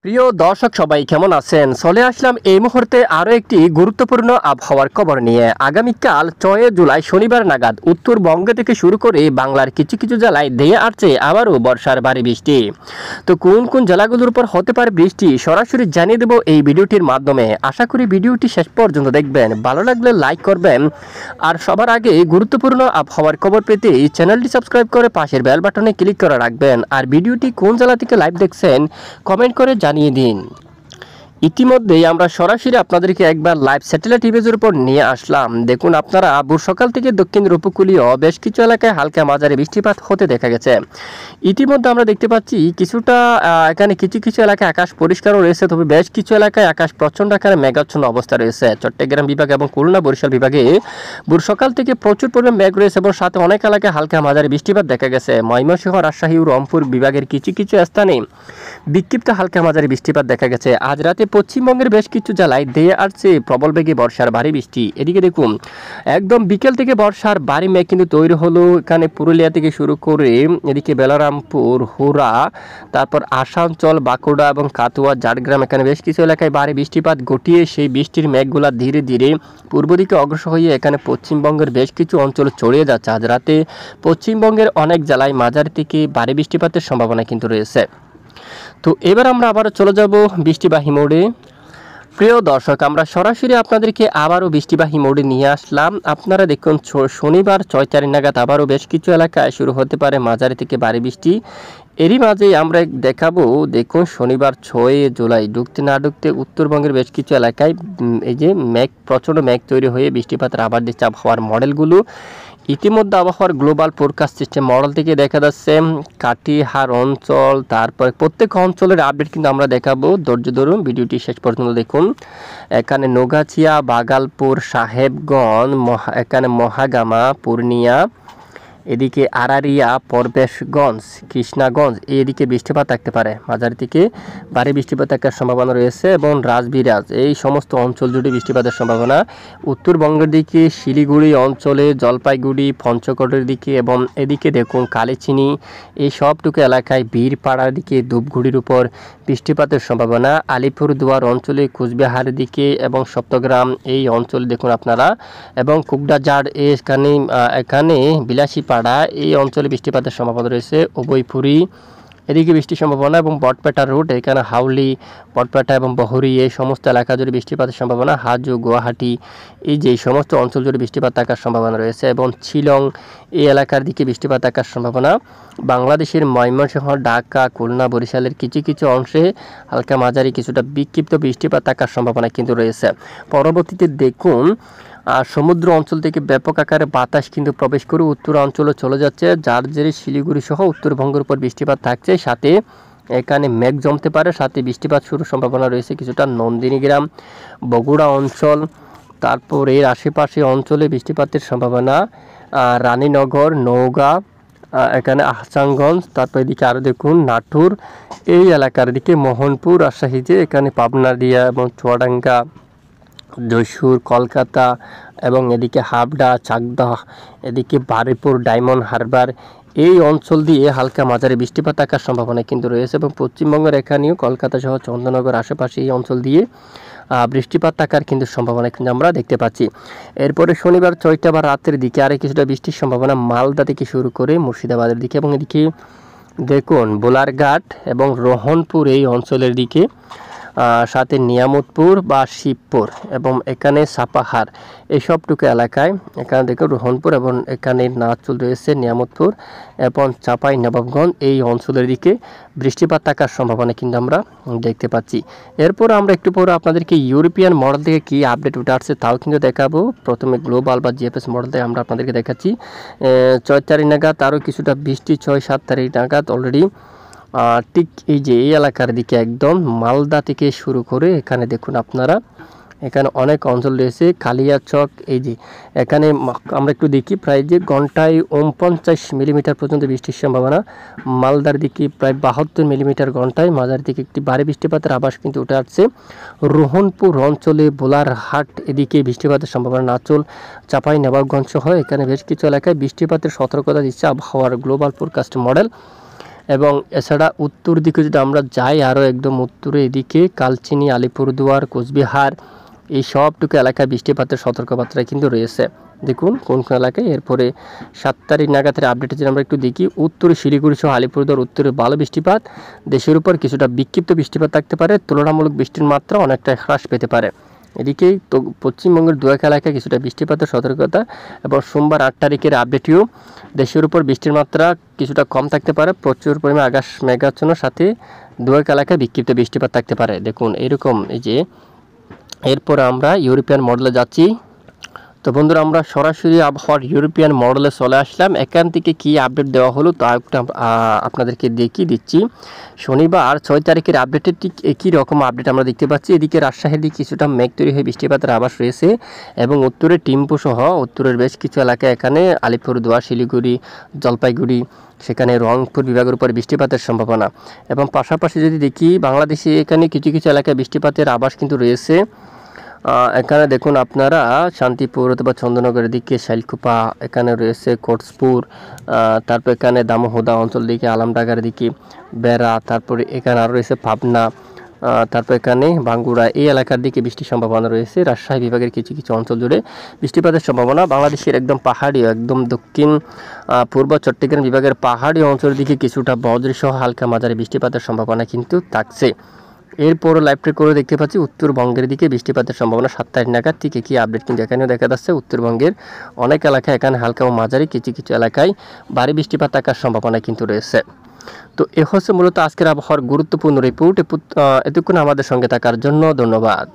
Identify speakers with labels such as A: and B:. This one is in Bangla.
A: প্রিয় দর্শক সবাই কেমন আছেন? চলে আসলাম এই মুহূর্তে আরও একটি গুরুত্বপূর্ণ আবহাওয়ার খবর নিয়ে। আগামীকাল 6 জুলাই শনিবার নাগাদ উত্তরবঙ্গ থেকে শুরু করে বাংলার কিছু কিছু জেলায় ধেয়ে আসছে আবারও বর্ষার ভারী বৃষ্টি। তো কোন কোন জেলাগুলোর উপর হতে পারে বৃষ্টি সরাসরি জানিয়ে দেব এই ভিডিওটির মাধ্যমে। আশা করি ভিডিওটি শেষ পর্যন্ত দেখবেন, ভালো লাগলে লাইক করবেন। আর সবার আগে গুরুত্বপূর্ণ আবহাওয়ার খবর পেতে চ্যানেলটি সাবস্ক্রাইব করে পাশের বেল বাটনে ক্লিক করে রাখবেন। আর ভিডিওটি কোন জেলা থেকে লাইভ দেখছেন কমেন্ট করে জানিয়ে দিন। ইতিমধ্যেই আমরা সরাসরি আপনাদেরকে একবার লাইভ স্যাটেলাইট ইমেজের উপর নিয়ে আসলাম। দেখুন আপনারা ভোর সকাল থেকে দক্ষিণের উপকূলীয় বেশ কিছু এলাকায় হালকা মাঝারি বৃষ্টিপাত হতে দেখা গেছে। ইতিমধ্যে আমরা দেখতে পাচ্ছি কিছুটা এখানে কিছু কিছু এলাকায় আকাশ পরিষ্কারও রয়েছে, তবে বেশ কিছু এলাকায় আকাশ প্রচণ্ড আকারে মেঘাচ্ছন্ন অবস্থা রয়েছে। চট্টগ্রাম বিভাগ এবং খুলনা বরিশাল বিভাগে ভোর সকাল থেকে প্রচুর পরিমাণ মেঘ রয়েছে এবং সাথে অনেক এলাকায় হালকা মাঝারি বৃষ্টিপাত দেখা গেছে। ময়মনসিংহ, রাজশাহী ও রংপুর বিভাগের কিছু কিছু স্থানে বিক্ষিপ্ত হালকা মাঝারি বৃষ্টিপাত দেখা গেছে। আজ রাতে পশ্চিমবঙ্গের বেশ কিছু জেলায় ধেয়ে আসছে প্রবল বেগে বর্ষার ভারী বৃষ্টি। এদিকে দেখুন একদম বিকেল থেকে বর্ষার ভারী মেঘ কিন্তু তৈরি হলো এখানে পুরুলিয়া থেকে শুরু করে এদিকে বেলারামপুর, হুরা, তারপর আসানসোল, বাঁকুড়া এবং কাতুয়া, ঝাড়গ্রাম, এখানে বেশ কিছু এলাকায় ভারী বৃষ্টিপাত ঘটিয়ে সেই বৃষ্টির মেঘগুলা ধীরে ধীরে পূর্ব দিকে অগ্রসর হয়ে এখানে পশ্চিমবঙ্গের বেশ কিছু অঞ্চল ছড়িয়ে যাচ্ছে। আজ রাতে পশ্চিমবঙ্গের অনেক জেলায় মাঝারি থেকে ভারী বৃষ্টিপাতের সম্ভাবনা কিন্তু রয়েছে। তো এবার আমরা আবারও চলে যাব বৃষ্টিবাহী মোড়ে। প্রিয় দর্শক, আমরা সরাসরি আপনাদেরকে আবারও বৃষ্টিবাহী মোড়ে নিয়ে আসলাম। আপনারা দেখুন শনিবার 6 তারিখ নাগাদ আবারও বেশ কিছু এলাকায় শুরু হতে পারে মাঝারি থেকে ভারী বৃষ্টি। এরই মাঝে আমরা দেখাবো, দেখুন শনিবার 6 জুলাই ঢুকতে না ঢুকতে উত্তরবঙ্গের বেশ কিছু এলাকায় এই যে প্রচণ্ড মেঘ তৈরি হয়ে বৃষ্টিপাতের আবার দিচ্ছে আবহাওয়ার মডেলগুলো। ইতিমধ্যে আবহাওয়ার গ্লোবাল ফোরকাস্ট সিস্টেম মডেল থেকে দেখা যাচ্ছে কাটিহার অঞ্চল, তারপর প্রত্যেক অঞ্চলের আপডেট কিন্তু আমরা দেখাবো। ধৈর্য ধরুন, ভিডিওটি শেষ পর্যন্ত দেখুন। এখানে নোগাছিয়া, বাগালপুর, সাহেবগঞ্জ, এখানে মহাগামা, পূর্ণিয়া, এদিকে আরারিয়া, পরবেশগঞ্জ, কৃষ্ণাগঞ্জ এদিকে বৃষ্টিপাত থাকতে পারে, মাঝারি থেকে ভারী বৃষ্টিপাত থাকার সম্ভাবনা রয়েছে এবং রাজবিরাজ এই সমস্ত অঞ্চল জুড়ে বৃষ্টিপাতের সম্ভাবনা। উত্তরবঙ্গের দিকে শিলিগুড়ি অঞ্চলে, জলপাইগুড়ি, পঞ্চকোটের দিকে এবং এদিকে দেখুন কালিচিনি এই সবটুকু এলাকায়, বীরপাড়ার দিকে, ধূপগুড়ির উপর বৃষ্টিপাতের সম্ভাবনা। আলিপুরদুয়ার অঞ্চলে, কুচবিহারের দিকে এবং সপ্তগ্রাম এই অঞ্চলে দেখুন আপনারা, এবং কুকডাঝাড় এখানে বিলাসী পাড়া এই অঞ্চলে বৃষ্টিপাতের সম্ভাবনা রয়েছে। উভয়পুরি এদিকে বৃষ্টির সম্ভাবনা এবং বটপেটা রোড এখানে হাউলি, বটপেটা এবং বহরি এই সমস্ত এলাকা জুড়ে বৃষ্টিপাতের সম্ভাবনা। হাজু, গুয়াহাটি এই যে সমস্ত অঞ্চল জুড়ে বৃষ্টিপাত থাকার সম্ভাবনা রয়েছে এবং শিলং এই এলাকার দিকে বৃষ্টিপাত থাকার সম্ভাবনা। বাংলাদেশের ময়মনসিংহ, ঢাকা, খুলনা, বরিশালের কিছু কিছু অংশে হালকা মাঝারি কিছুটা বিক্ষিপ্ত বৃষ্টিপাত থাকার সম্ভাবনা কিন্তু রয়েছে। পরবর্তীতে দেখুন সমুদ্র অঞ্চল থেকে ব্যাপক আকারে বাতাস কিন্তু প্রবেশ করে উত্তর অঞ্চলে চলে যাচ্ছে, যার জেরে শিলিগুড়ি সহ উত্তরবঙ্গের উপর বৃষ্টিপাত থাকছে। সাথে এখানে মেঘ জমতে পারে, সাথে বৃষ্টিপাত শুরুর সম্ভাবনা রয়েছে কিছুটা নন্দিনীগ্রাম, বগুড়া অঞ্চল, তারপর এর আশেপাশে অঞ্চলে বৃষ্টিপাতের সম্ভাবনা। রানীনগর, নওগাঁ, এখানে আহসানগঞ্জ, তারপর এদিকে আরও দেখুন নাটোর এই এলাকার দিকে, মোহনপুর, রাজশাহী যে এখানে পাবনাদিয়া এবং চুয়াডাঙ্গা, যশোর, কলকাতা এবং এদিকে হাবড়া, চাকদা, এদিকে বারুইপুর, ডায়মন্ড হারবার এই অঞ্চল দিয়ে হালকা মাঝারি বৃষ্টিপাত থাকার সম্ভাবনা কিন্তু রয়েছে এবং পশ্চিমবঙ্গের এখানেও কলকাতা সহ চন্দননগর আশেপাশে এই অঞ্চল দিয়ে বৃষ্টিপাত থাকার কিন্তু সম্ভাবনা কিন্তু আমরা দেখতে পাচ্ছি। এরপরে শনিবার 6টা বা রাতের দিকে আরও কিছুটা বৃষ্টির সম্ভাবনা মালদা থেকে শুরু করে মুর্শিদাবাদের দিকে এবং এদিকে দেখুন বোলারঘাট এবং রোহনপুর এই অঞ্চলের দিকে, সাথে নিয়ামতপুর বা শিবপুর এবং এখানে সাপাহার এই সবটুকু এলাকায়, এখানে দেখুন রোহনপুর এবং এখানে নাচুল রয়েছে, নিয়ামতপুর এবং চাপাই নবাবগঞ্জ এই অঞ্চলের দিকে বৃষ্টিপাত থাকার সম্ভাবনা কিন্তু আমরা দেখতে পাচ্ছি। এরপর আমরা একটু পরে আপনাদেরকে ইউরোপিয়ান মডেল থেকে কী আপডেট উঠে আসছে তাও কিন্তু দেখাবো। প্রথমে গ্লোবাল বা জিএফএস মডেল থেকে আমরা আপনাদেরকে দেখাচ্ছি 6 তারিখ নাগাদ আরও কিছুটা বৃষ্টি, 6-7 তারিখ নাগাদ অলরেডি ঠিক এই যে এই এলাকার দিকে একদম মালদা থেকে শুরু করে এখানে দেখুন আপনারা, এখানে অনেক অঞ্চল রয়েছে। কালিয়াচক এই যে এখানে আমরা একটু দেখি প্রায় যে ঘন্টায় 49 মিলিমিটার পর্যন্ত বৃষ্টির সম্ভাবনা। মালদার দিকে প্রায় 72 মিলিমিটার ঘন্টায় মাঝারি দিকে একটি ভারী বৃষ্টিপাতের আভাস কিন্তু উঠে আসছে। রোহনপুর অঞ্চলে, বোলারহাট এদিকে বৃষ্টিপাতের সম্ভাবনা, নাচল, চাপাই নবাবগঞ্জ সহ এখানে বেশ কিছু এলাকায় বৃষ্টিপাতের সতর্কতা দিচ্ছে আবহাওয়ার গ্লোবাল ফোরকাস্ট মডেল। এবং এছাড়া উত্তর দিকে যদি আমরা যাই আরও একদম উত্তরে এদিকে কালচিনি, আলিপুরদুয়ার, কোচবিহার এই সবটুকু এলাকায় বৃষ্টিপাতের সতর্কবার্তা কিন্তু রয়েছে। দেখুন কোন কোন এলাকায়। এরপরে 7 তারিখ নাগাদের আপডেটে যদি আমরা একটু দেখি, উত্তরে শিলিগুড়ি সহ আলিপুরদুয়ার উত্তরে ভালো বৃষ্টিপাত, দেশের উপর কিছুটা বিক্ষিপ্ত বৃষ্টিপাত থাকতে পারে, তুলনামূলক বৃষ্টির মাত্রা অনেকটা হ্রাস পেতে পারে। এদিকে তো পশ্চিমবঙ্গের দু এক এলাকায় কিছুটা বৃষ্টিপাতের সতর্কতা, এবং সোমবার 8 তারিখের আপডেটেও দেশের উপর বৃষ্টির মাত্রা কিছুটা কম থাকতে পারে, প্রচুর পরিমাণে আকাশ মেঘাচ্ছন্ন, সাথে দু এক এলাকায় বিক্ষিপ্ত বৃষ্টিপাত থাকতে পারে। দেখুন এরকম। এই যে এরপর আমরা ইউরোপিয়ান মডেলে যাচ্ছি। তো বন্ধুরা, আমরা সরাসরি আবহাওয়ার ইউরোপিয়ান মডেলে চলে আসলাম। এখান থেকে কী আপডেট দেওয়া হলো তা একটু আপনাদেরকে দেখিয়ে দিচ্ছি। শনিবার 6 তারিখের আপডেটের ঠিক একই রকম আপডেট আমরা দেখতে পাচ্ছি। এদিকে রাজশাহীর দিকে কিছুটা মেঘ তৈরি হয়ে বৃষ্টিপাতের আভাস রয়েছে, এবং উত্তরে টিম্পু সহ উত্তরের বেশ কিছু এলাকায় এখানে আলিপুরদুয়ার, শিলিগুড়ি, জলপাইগুড়ি, সেখানে রংপুর বিভাগের উপর বৃষ্টিপাতের সম্ভাবনা। এবং পাশাপাশি যদি দেখি বাংলাদেশে এখানে কিছু কিছু এলাকায় বৃষ্টিপাতের আভাস কিন্তু রয়েছে। এখানে দেখুন আপনারা শান্তিপুর অথবা চন্দ্রনগরের দিকে শাইলকুপা, এখানে রয়েছে কোটসপুর, তারপর এখানে দামোহদা অঞ্চল দিকে আলমডাঙ্গার দিকে বেড়া, তারপরে এখানে আরও রয়েছে পাবনা, তারপর এখানে বাঙ্গুড়া এই এলাকার দিকে বৃষ্টির সম্ভাবনা রয়েছে। রাজশাহী বিভাগের কিছু কিছু অঞ্চল জুড়ে বৃষ্টিপাতের সম্ভাবনা। বাংলাদেশের একদম পাহাড়ি, একদম দক্ষিণ পূর্ব চট্টগ্রাম বিভাগের পাহাড়ি অঞ্চলের দিকে কিছুটা বজ্রসহ হালকা মাঝারি বৃষ্টিপাতের সম্ভাবনা কিন্তু থাকছে। এরপর লাইভ ট্রেক করে দেখতে পাচ্ছি উত্তরবঙ্গের দিকে বৃষ্টিপাতের সম্ভাবনা 7 তারিখ নাগাদ থেকে কি আপডেট কিন্তু এখানেও দেখা যাচ্ছে। উত্তরবঙ্গের অনেক এলাকায় এখানে হালকা ও মাঝারি, কিছু কিছু এলাকায় ভারী বৃষ্টিপাত থাকার সম্ভাবনা কিন্তু রয়েছে। তো এ হচ্ছে মূলত আজকের আবহাওয়ার গুরুত্বপূর্ণ রিপোর্ট। এতক্ষণ আমাদের সঙ্গে থাকার জন্য ধন্যবাদ।